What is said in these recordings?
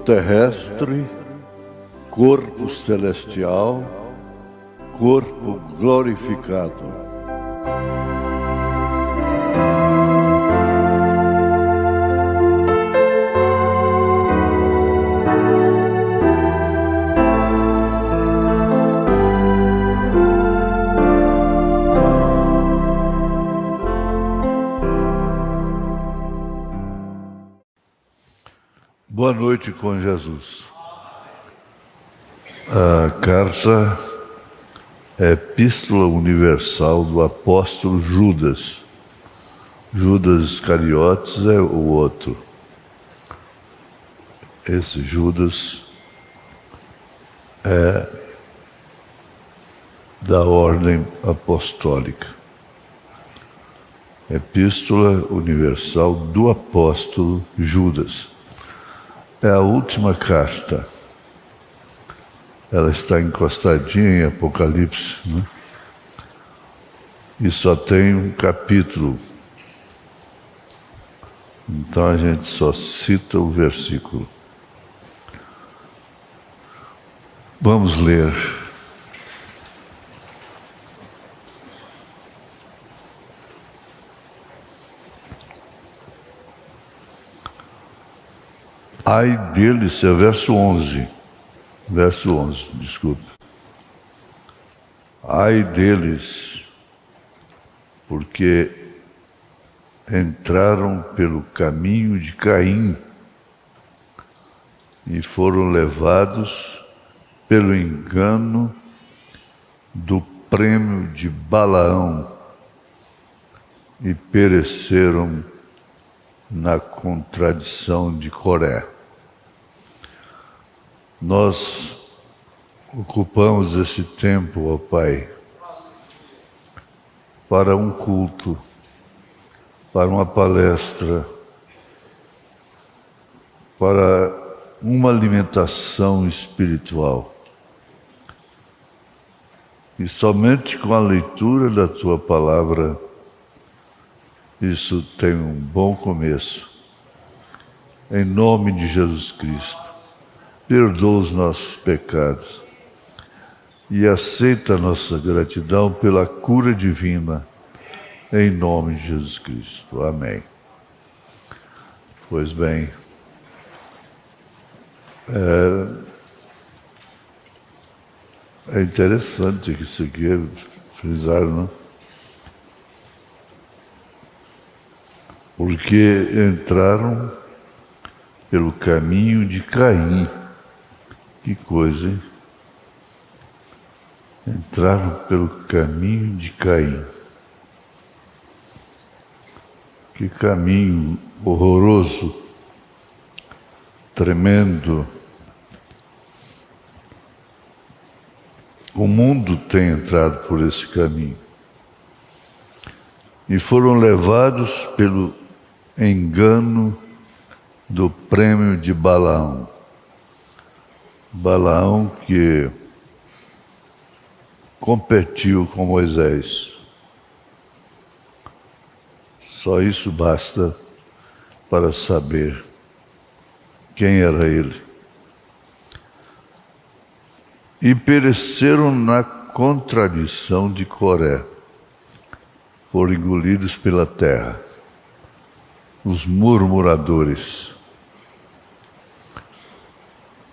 terrestre, corpo celestial, corpo glorificado. Boa noite com Jesus. A carta é Epístola Universal do apóstolo Judas. Judas Iscariotes é o outro. Esse Judas é da ordem apostólica. Epístola Universal do apóstolo Judas. É a última carta. Ela está encostadinha em Apocalipse, né? E só tem um capítulo. Então a gente só cita o versículo. Vamos ler. Ai deles, é verso 11. Verso 11, desculpa. Ai deles, porque entraram pelo caminho de Caim e foram levados pelo engano do prêmio de Balaão e pereceram na contradição de Coré. Nós ocupamos esse tempo, ó Pai, para um culto, para uma palestra, para uma alimentação espiritual. E somente com a leitura da Tua Palavra, isso tem um bom começo. Em nome de Jesus Cristo. Perdoa os nossos pecados e aceita a nossa gratidão pela cura divina, em nome de Jesus Cristo. Amém. Pois bem, é interessante que isso aqui frisar, não? Porque entraram pelo caminho de Caim. Que coisa, hein? Entraram pelo caminho de Caim. Que caminho horroroso, tremendo. O mundo tem entrado por esse caminho. E foram levados pelo engano do prêmio de Balaão. Balaão que competiu com Moisés. Só isso basta para saber quem era ele. E pereceram na contradição de Coré. Foram engolidos pela terra. Os murmuradores.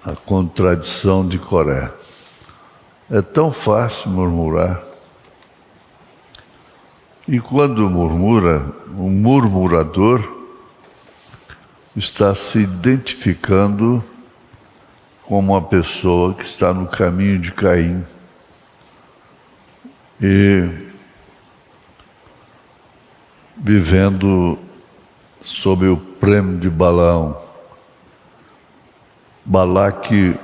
A contradição de Coré. É tão fácil murmurar. E quando murmura, o murmurador está se identificando como uma pessoa que está no caminho de Caim. E vivendo sob o prêmio de Balaão. Balaque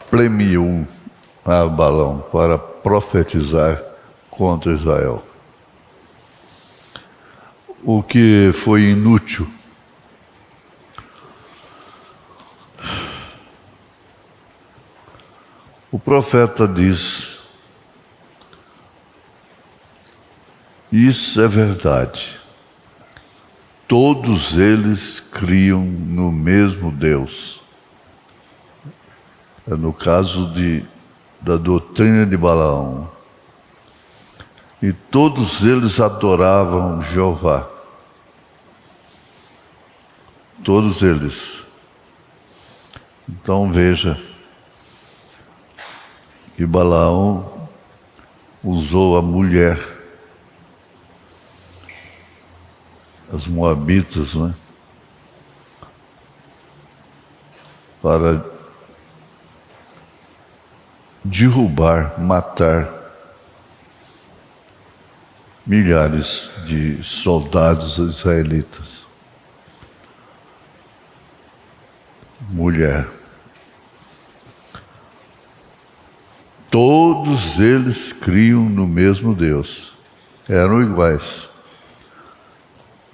premiou a Balaão para profetizar contra Israel. O que foi inútil. O profeta diz: isso é verdade. todos eles criam no mesmo Deus. É no caso da doutrina de Balaão. E todos eles adoravam Jeová. Todos eles. Então veja que Balaão usou a mulher, as moabitas, né, para derrubar, matar milhares de soldados israelitas. Mulher. Todos eles criam no mesmo Deus. Eram iguais.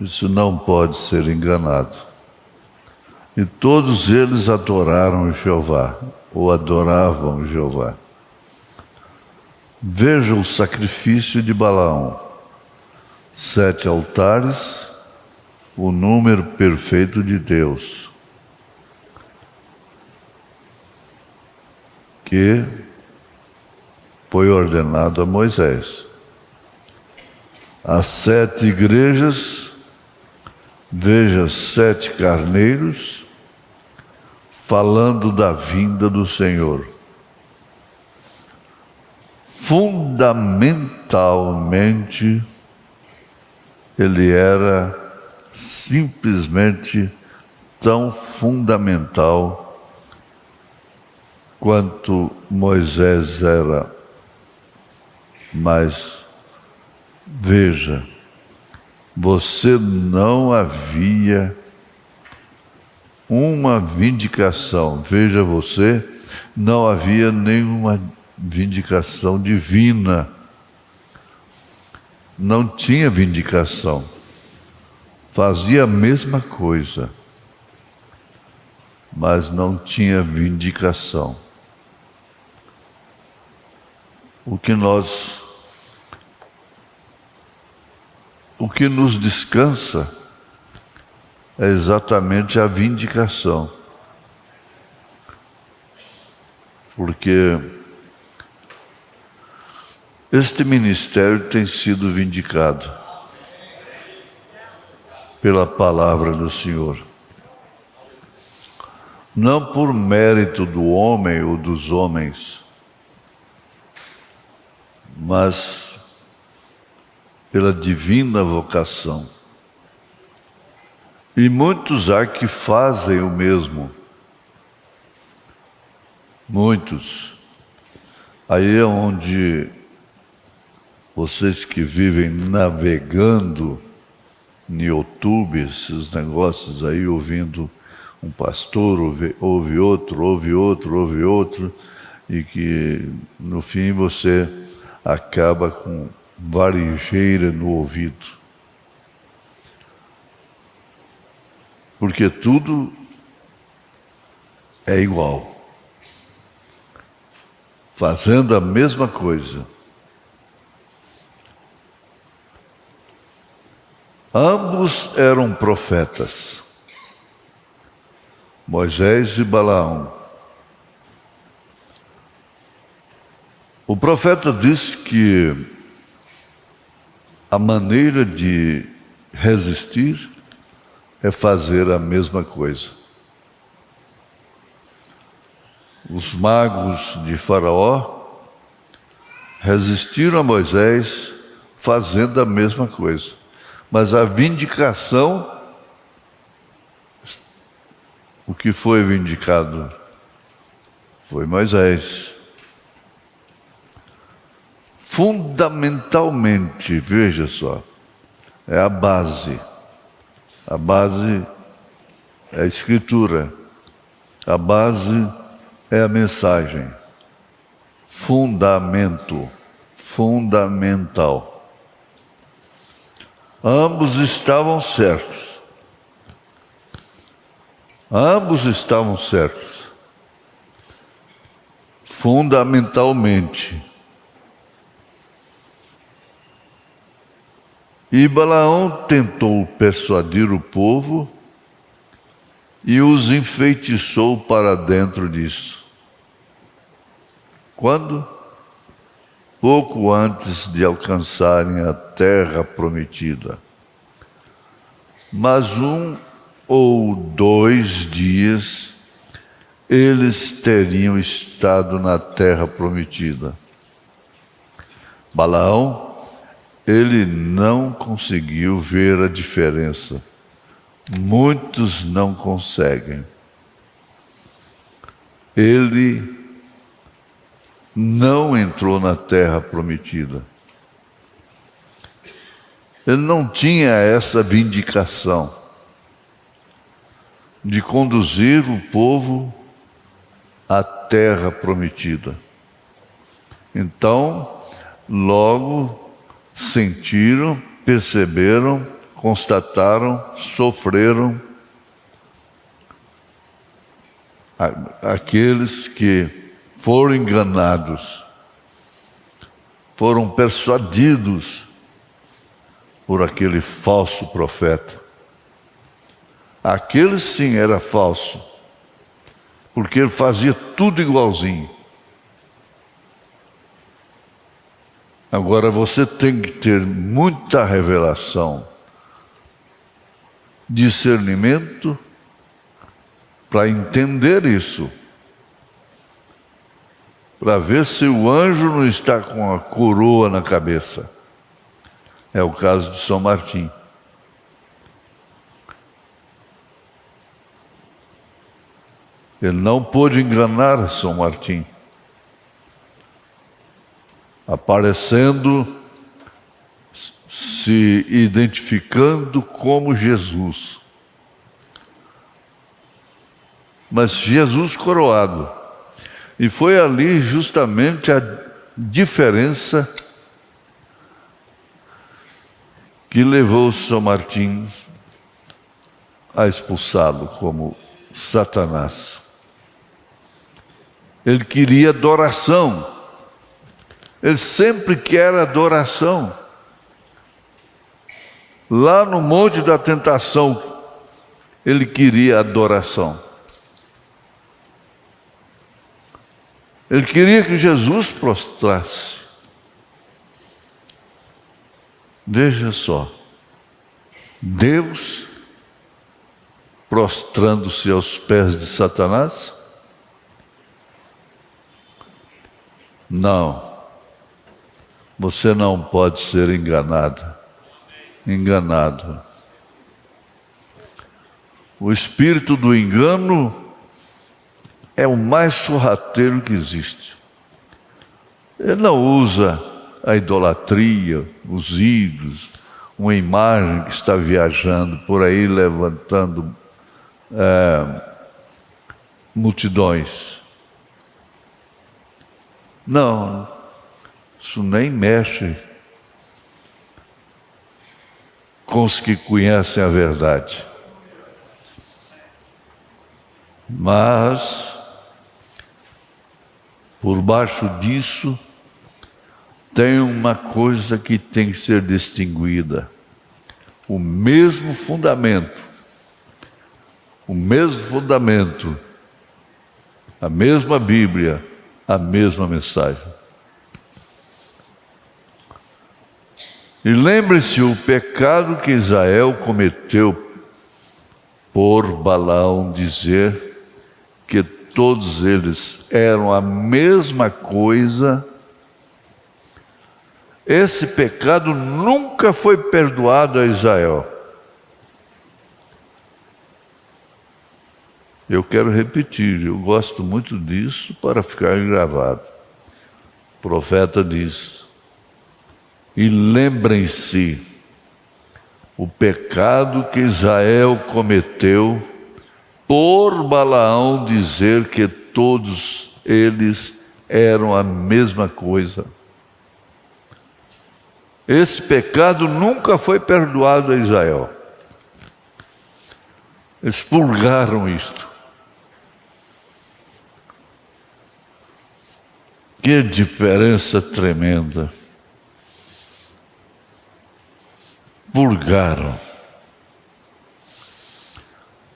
Isso não pode ser enganado. E todos eles adoraram Jeová, ou adoravam Jeová. Veja o sacrifício de Balaão. 7 altares, o número perfeito de Deus, que foi ordenado a Moisés. As 7 igrejas, veja 7 carneiros, falando da vinda do Senhor. Fundamentalmente, ele era simplesmente tão fundamental quanto Moisés era. Mas, veja, você não havia uma vindicação. Veja você, não havia nenhuma vindicação divina. Não tinha vindicação. Fazia a mesma coisa, mas não tinha vindicação. O que nos descansa é exatamente a vindicação. Porque este ministério tem sido vindicado pela palavra do Senhor. Não por mérito do homem ou dos homens, mas pela divina vocação. E muitos há que fazem o mesmo. Muitos. Aí é onde vocês que vivem navegando no YouTube, esses negócios aí, ouvindo um pastor, ouve outro, e que no fim você acaba com varejeira no ouvido. Porque tudo é igual. Fazendo a mesma coisa. Ambos eram profetas, Moisés e Balaão. O profeta disse que a maneira de resistir é fazer a mesma coisa. Os magos de Faraó resistiram a Moisés fazendo a mesma coisa. Mas a vindicação, o que foi vindicado foi Moisés. Fundamentalmente, veja só, é a base. A base é a Escritura. A base é a mensagem. Fundamento, fundamental. Ambos estavam certos. Ambos estavam certos. Fundamentalmente. E Balaão tentou persuadir o povo e os enfeitiçou para dentro disso. Quando? Pouco antes de alcançarem a terra prometida. Mas 1 ou 2 dias eles teriam estado na terra prometida. Balaão, ele não conseguiu ver a diferença. Muitos não conseguem. Ele não entrou na terra prometida. Ele não tinha essa vindicação de conduzir o povo à terra prometida. Então, logo sentiram, perceberam, constataram, sofreram aqueles que foram enganados, foram persuadidos por aquele falso profeta. Aquele sim era falso, porque ele fazia tudo igualzinho. Agora você tem que ter muita revelação, discernimento, para entender isso. Para ver se o anjo não está com a coroa na cabeça. É o caso de São Martim. Ele não pôde enganar São Martim, aparecendo, se identificando como Jesus. Mas Jesus coroado. E foi ali justamente a diferença que levou São Martim a expulsá-lo como Satanás. Ele queria adoração. Ele sempre quer adoração. Lá no Monte da Tentação, ele queria adoração. Ele queria que Jesus prostrasse. Veja só, Deus prostrando-se aos pés de Satanás? Não, você não pode ser enganado. O espírito do engano é o mais sorrateiro que existe. Ele não usa a idolatria, os ídolos, uma imagem que está viajando por aí levantando multidões. Não, isso nem mexe com os que conhecem a verdade. Mas por baixo disso, tem uma coisa que tem que ser distinguida. O mesmo fundamento, a mesma Bíblia, a mesma mensagem. E lembre-se o pecado que Israel cometeu por Balaão dizer que todos eles eram a mesma coisa. Esse pecado nunca foi perdoado a Israel. Eu quero repetir, eu gosto muito disso para ficar gravado. O profeta diz: e lembrem-se o pecado que Israel cometeu por Balaão dizer que todos eles eram a mesma coisa. Esse pecado nunca foi perdoado a Israel. Expurgaram isto. Que diferença tremenda. purgaram.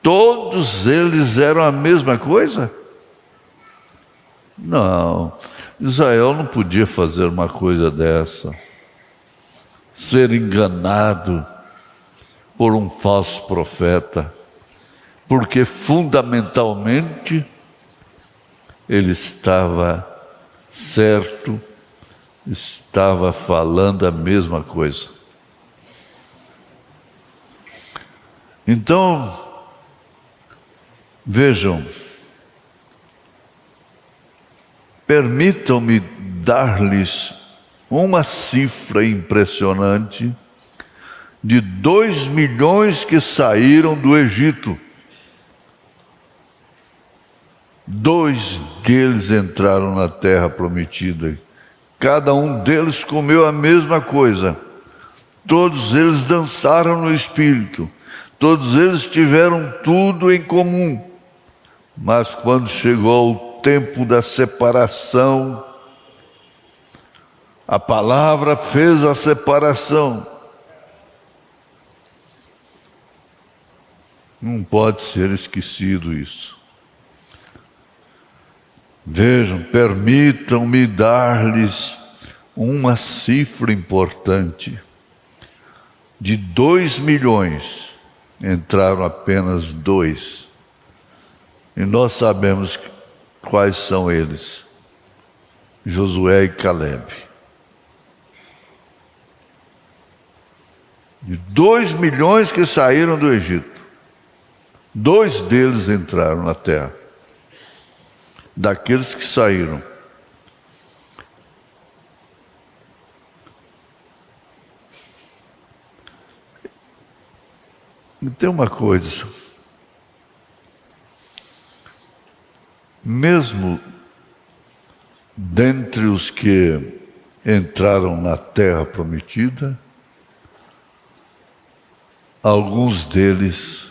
Todos eles eram a mesma coisa? Não, Israel não podia fazer uma coisa dessa, ser enganado por um falso profeta, porque fundamentalmente ele estava certo, estava falando a mesma coisa. Então, vejam, permitam-me dar-lhes uma cifra impressionante de 2 milhões que saíram do Egito. 2 deles entraram na terra prometida. Cada um deles comeu a mesma coisa. Todos eles dançaram no Espírito. Todos eles tiveram tudo em comum. Mas quando chegou o tempo da separação, a palavra fez a separação. Não pode ser esquecido isso. Vejam, permitam-me dar-lhes uma cifra importante. De 2 milhões, entraram apenas 2. E nós sabemos quais são eles: Josué e Caleb. De 2 milhões que saíram do Egito, 2 deles entraram na terra. Daqueles que saíram, e tem uma coisa, mesmo dentre os que entraram na terra prometida, alguns deles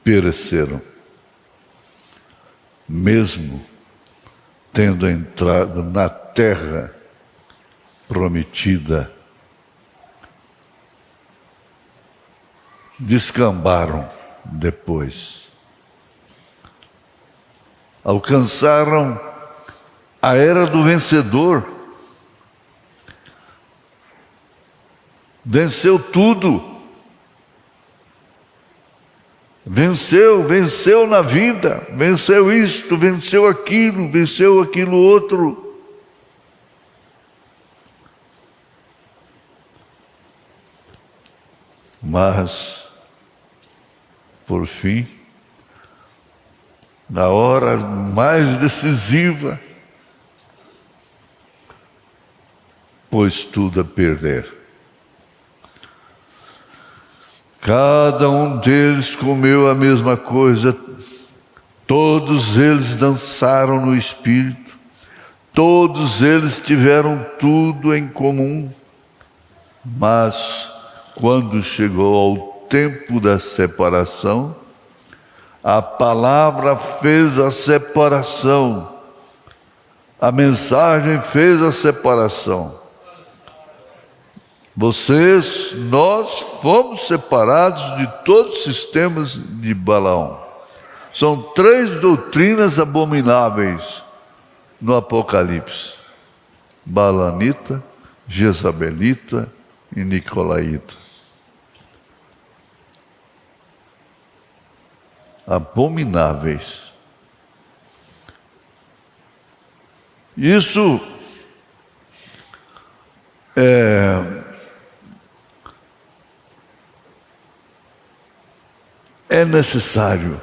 pereceram, mesmo tendo entrado na terra prometida. Descambaram depois. Alcançaram a era do vencedor. Venceu tudo. Venceu na vida, venceu isto, venceu aquilo outro. Mas, por fim, na hora mais decisiva, pôs tudo a perder. Cada um deles comeu a mesma coisa, todos eles dançaram no Espírito, todos eles tiveram tudo em comum, mas quando chegou ao tempo da separação, a palavra fez a separação, a mensagem fez a separação. Nós fomos separados de todos os sistemas de Balaão. São 3 doutrinas abomináveis no Apocalipse: Balanita, Jezabelita e Nicolaíta. Abomináveis. Isso é necessário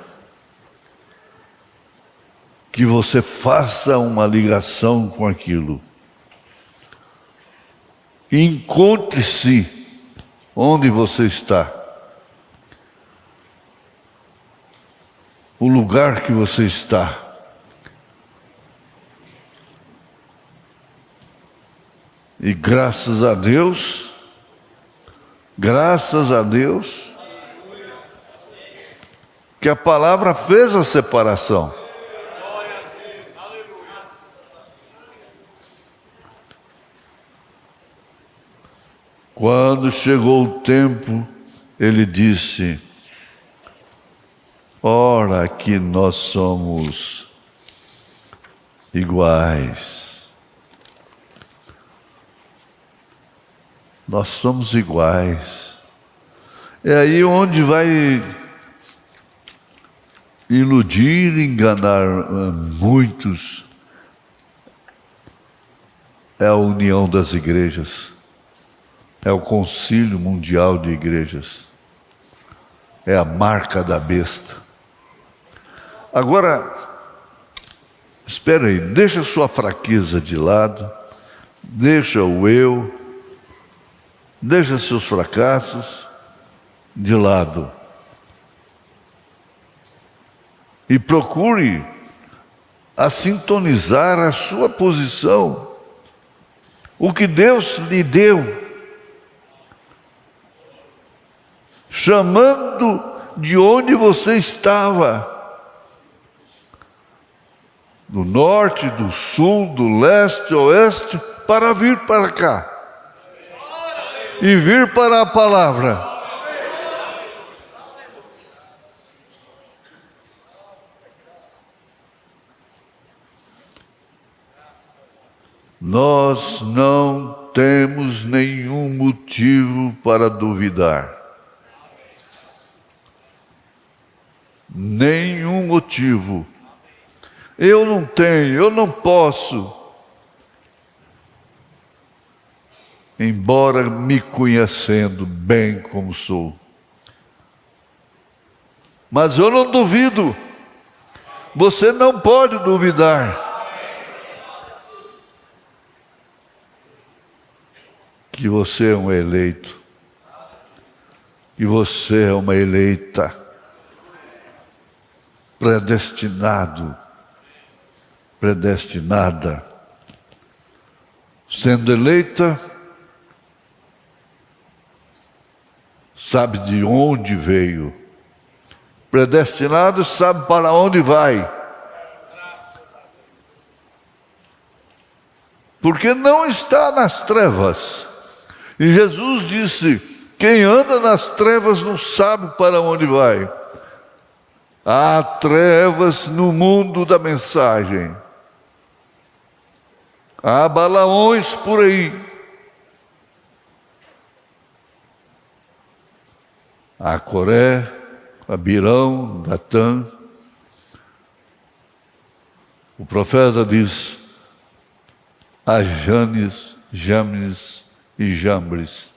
que você faça uma ligação com aquilo. Encontre-se onde você está. O lugar que você está. E graças a Deus, que a palavra fez a separação. Quando chegou o tempo, ele disse: ora que nós somos iguais. Nós somos iguais. É aí onde vai iludir, enganar muitos. É a união das igrejas. É o Concílio Mundial de Igrejas. É a marca da besta. Agora, espera aí, deixa a sua fraqueza de lado, deixa o eu, deixa seus fracassos de lado. E procure a sintonizar a sua posição, o que Deus lhe deu, chamando de onde você estava, do norte, do sul, do leste, oeste, para vir para cá e vir para a palavra. Nós não temos nenhum motivo para duvidar. Nenhum motivo. Eu não tenho, eu não posso. Embora me conhecendo bem como sou. Mas eu não duvido. Você não pode duvidar. Que você é um eleito, que você é uma eleita, predestinado, predestinada. Sendo eleita, sabe de onde veio. Predestinado, sabe para onde vai. Porque não está nas trevas. E Jesus disse: quem anda nas trevas não sabe para onde vai. Há trevas no mundo da mensagem. Há Balaões por aí. Há Coré, Abirão, Datã. O profeta diz: há Janes, Jambres e Jambres,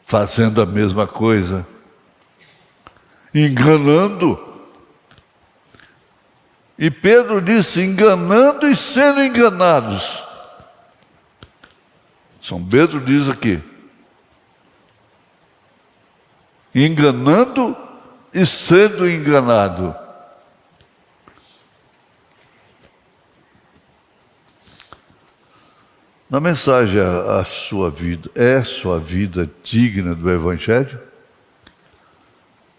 fazendo a mesma coisa, enganando. E Pedro disse: enganando e sendo enganados. São Pedro diz aqui: enganando e sendo enganado. Na mensagem a sua vida, é sua vida digna do Evangelho?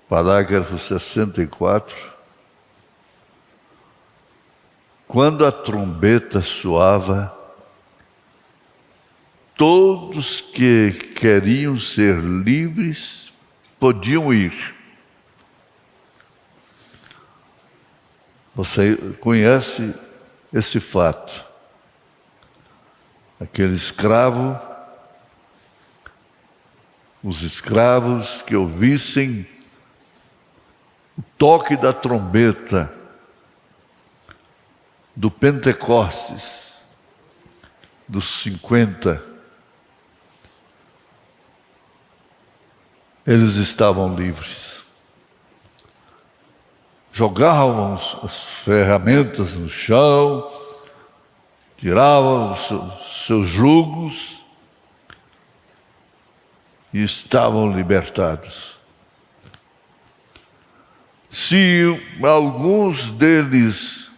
Parágrafo 64. Quando a trombeta soava, todos que queriam ser livres podiam ir. Você conhece esse fato? Aquele escravo, os escravos que ouvissem o toque da trombeta do Pentecostes, dos 50, eles estavam livres. Jogavam as ferramentas no chão, tiravam os seus jugos e estavam libertados. Se alguns deles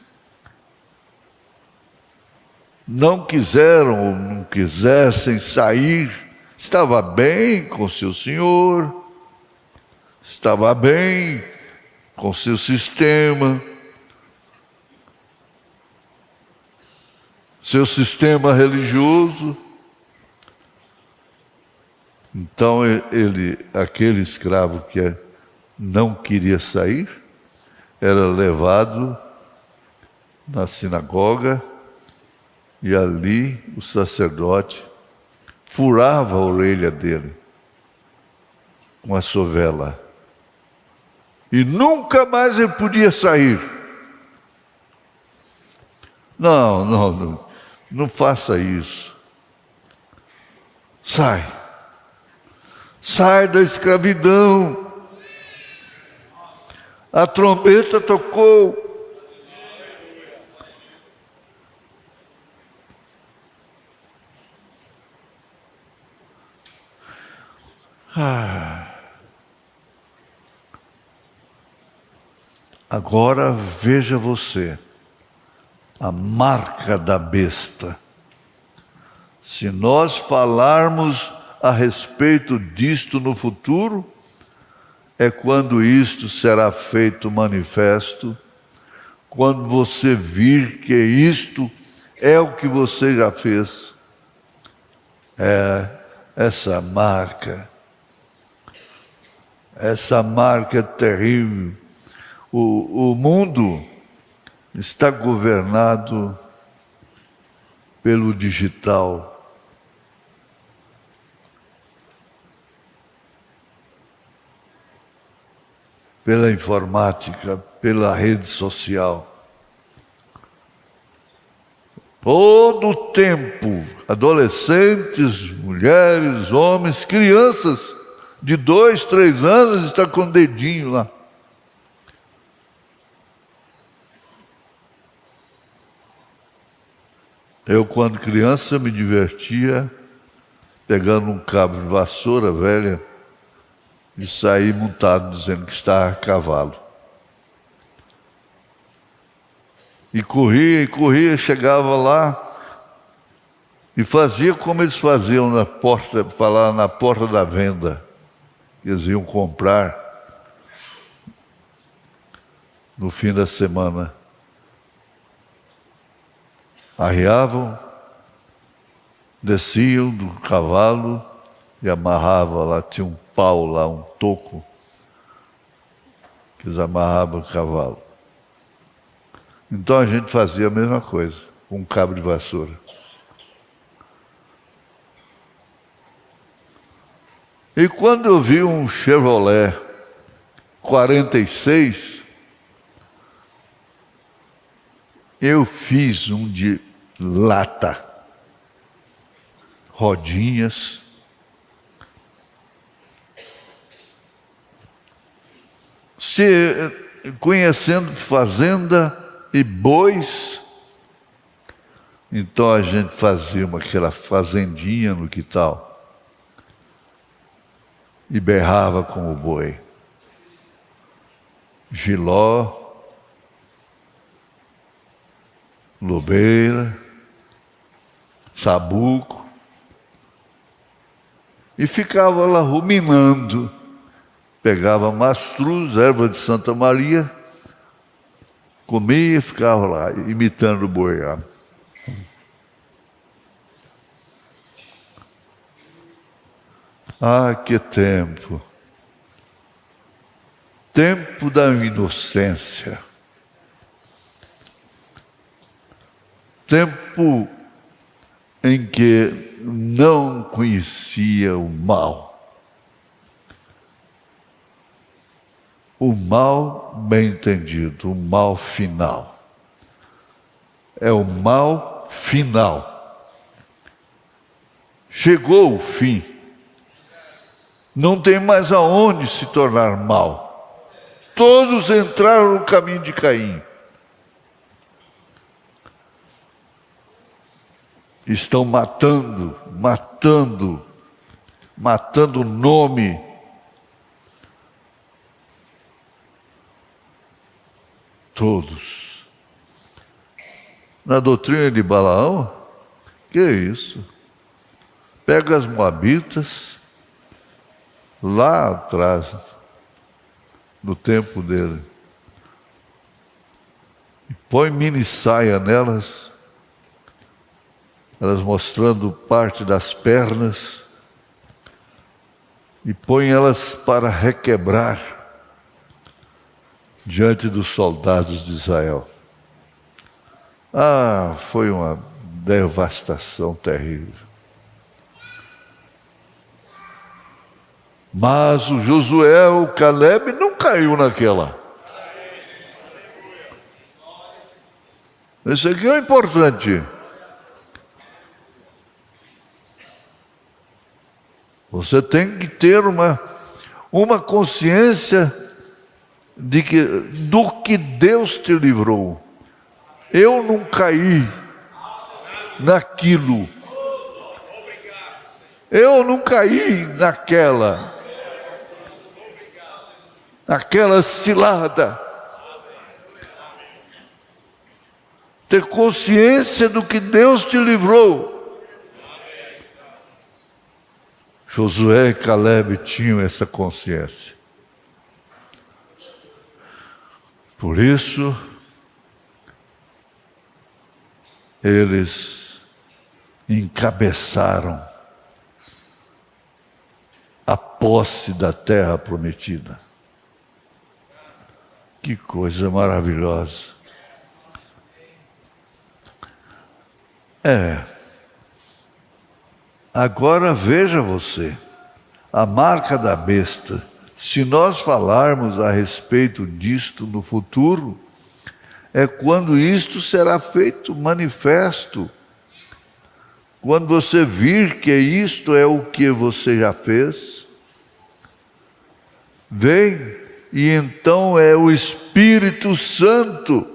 não quiseram ou não quisessem sair, estava bem com seu senhor, estava bem com seu sistema, seu sistema religioso, Então aquele escravo que não queria sair, era levado na sinagoga e ali o sacerdote furava a orelha dele com a sovela. E nunca mais ele podia sair. Não faça isso. Sai da escravidão. A trombeta tocou. Agora veja você, a marca da besta. Se nós falarmos a respeito disto no futuro, é quando isto será feito manifesto, quando você vir que isto é o que você já fez. É essa marca é terrível. O mundo está governado pelo digital. Pela informática, pela rede social. Todo o tempo, adolescentes, mulheres, homens, crianças de 2, 3 anos estão com o dedinho lá. Eu, quando criança, me divertia pegando um cabo de vassoura velha e saí montado dizendo que estava a cavalo. E corria, chegava lá e fazia como eles faziam na porta da venda. Eles iam comprar no fim da semana. Arriavam, desciam do cavalo e amarravam lá, tinha um pau lá, um toco, que eles amarravam o cavalo. Então a gente fazia a mesma coisa, com um cabo de vassoura. E quando eu vi um Chevrolet 46, eu fiz um de lata, rodinhas, conhecendo fazenda e bois, então a gente fazia aquela fazendinha no quintal e berrava com o boi. Giló, lobeira, sabuco, e ficava lá ruminando. Pegava mastruz, erva de Santa Maria, comia e ficava lá, imitando o boi. Ah, que tempo! Tempo da inocência. Tempo em que não conhecia o mal. O mal bem entendido, o mal final. É o mal final. Chegou o fim. Não tem mais aonde se tornar mal. Todos entraram no caminho de Caim. Estão matando o nome. Todos. Na doutrina de Balaão, que é isso? Pega as moabitas, lá atrás, no tempo dele, e põe mini saia nelas, elas mostrando parte das pernas, e põe elas para requebrar diante dos soldados de Israel. Foi uma devastação terrível. Mas o Josué, o Caleb, não caiu naquela. Isso aqui é importante. Você tem que ter uma consciência do que Deus te livrou. Eu não caí naquilo. Eu não caí naquela cilada. Ter consciência do que Deus te livrou. Josué e Caleb tinham essa consciência. Por isso, eles encabeçaram a posse da terra prometida. Que coisa maravilhosa. Agora veja você, a marca da besta. Se nós falarmos a respeito disto no futuro, é quando isto será feito manifesto. Quando você vir que isto é o que você já fez, vem, e então é o Espírito Santo.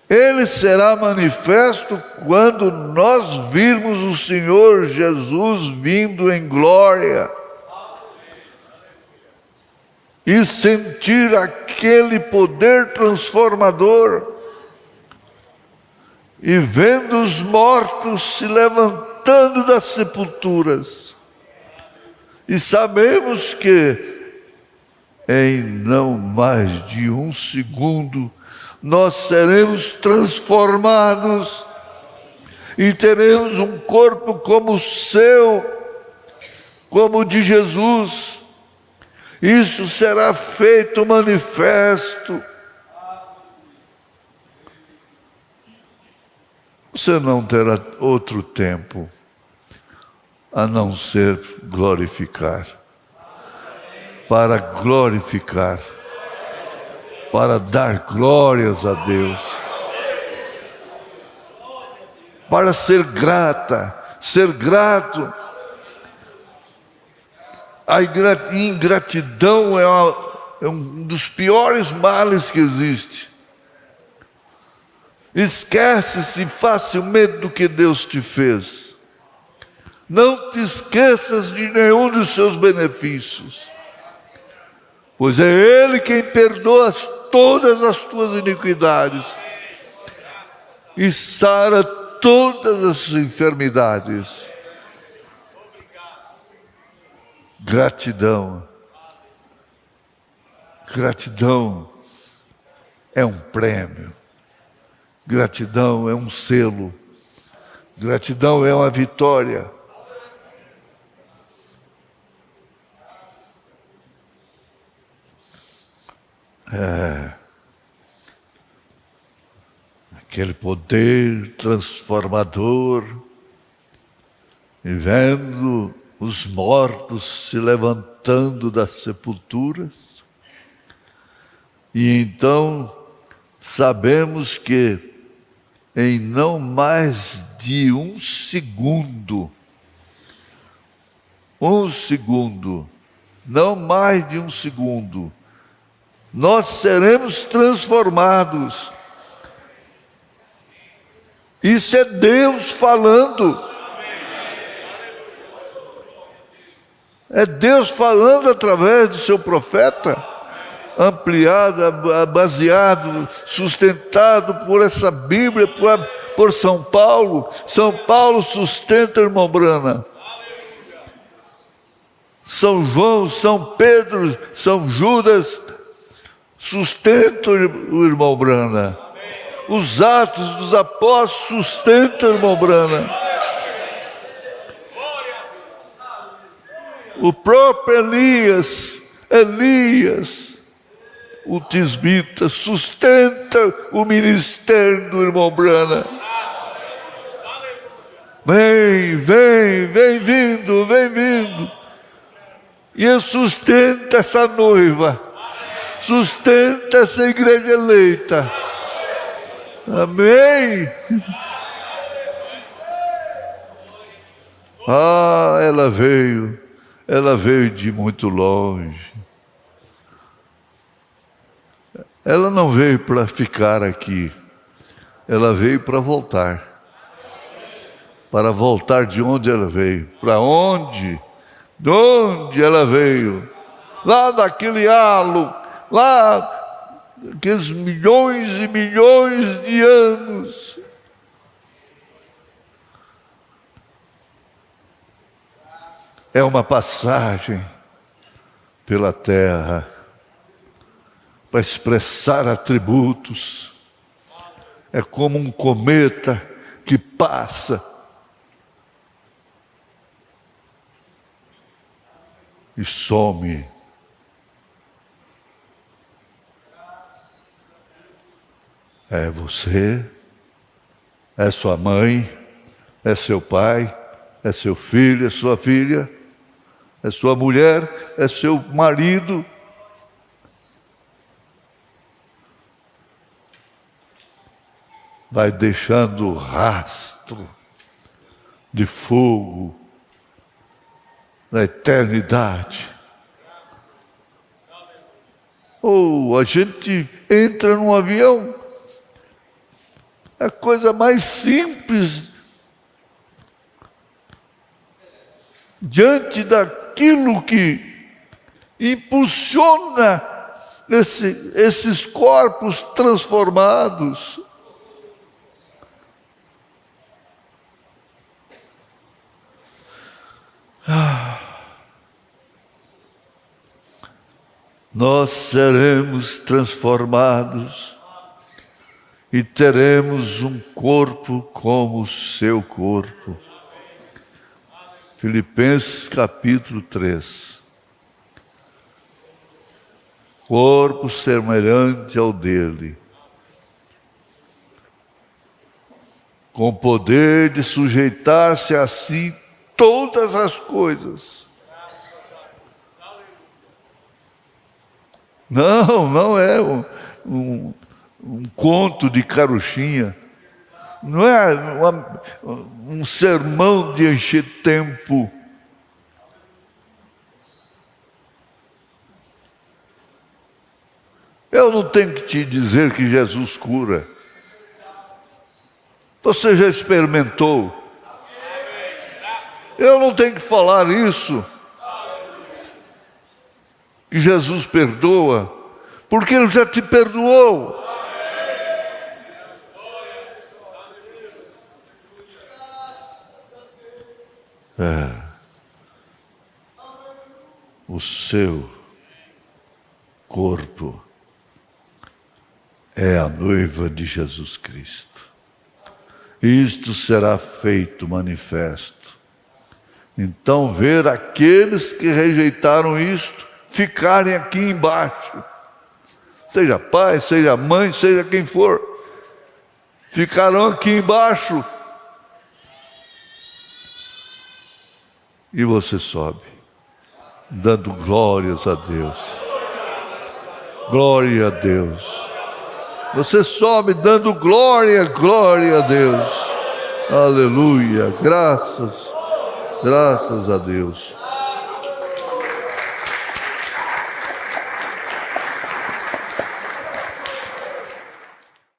Ele será manifesto quando nós virmos o Senhor Jesus vindo em glória e sentir aquele poder transformador e vendo os mortos se levantando das sepulturas. E sabemos que em não mais de um segundo nós seremos transformados e teremos um corpo como o seu, como o de Jesus. Isso será feito manifesto. Você não terá outro tempo a não ser glorificar. Para glorificar. Para dar glórias a Deus, para ser grato. A ingratidão é um dos piores males que existe. Esquece-se facilmente do que Deus te fez. Não te esqueças de nenhum dos seus benefícios, pois é Ele quem perdoa todas as tuas iniquidades e sara todas as enfermidades. Gratidão. Gratidão é um prêmio. Gratidão é um selo. Gratidão é uma vitória. Aquele poder transformador, e vendo os mortos se levantando das sepulturas, e então sabemos que em não mais de um segundo, não mais de um segundo, nós seremos transformados. Isso é Deus falando. É Deus falando através do seu profeta, ampliado, baseado, sustentado por essa Bíblia, por São Paulo. São Paulo sustenta o irmão Brana. São João, São Pedro, São Judas sustentam o irmão Brana. Os Atos dos Apóstolos sustentam o irmão Brana. O próprio Elias, o tisbita, sustenta o ministério do irmão Brana. Vem vindo. E ele sustenta essa noiva, sustenta essa igreja eleita. Amém. Ela veio de muito longe. Ela não veio para ficar aqui, ela veio para voltar. Para voltar de onde ela veio. Para onde? De onde ela veio? Lá daquele halo, lá daqueles milhões e milhões de anos. É uma passagem pela terra para expressar atributos. É como um cometa que passa e some. É você, é sua mãe, é seu pai, é seu filho, é sua filha, é sua mulher, é seu marido. Vai deixando rastro de fogo na eternidade. A gente entra num avião, é a coisa mais simples diante daquilo que impulsiona esses corpos transformados. Nós seremos transformados e teremos um corpo como o seu corpo. Filipenses capítulo 3. Corpo semelhante ao dele, com poder de sujeitar-se a si todas as coisas. Não é um conto de carochinha. Não é um sermão de encher tempo. Eu não tenho que te dizer que Jesus cura. Você já experimentou. Eu não tenho que falar isso. Que Jesus perdoa, porque Ele já te perdoou. O seu corpo é a noiva de Jesus Cristo. Isto será feito manifesto. Então, ver aqueles que rejeitaram isto ficarem aqui embaixo, seja pai, seja mãe, seja quem for, ficarão aqui embaixo. E você sobe, dando glórias a Deus. Glória a Deus. Você sobe dando glória a Deus. Aleluia. Graças a Deus.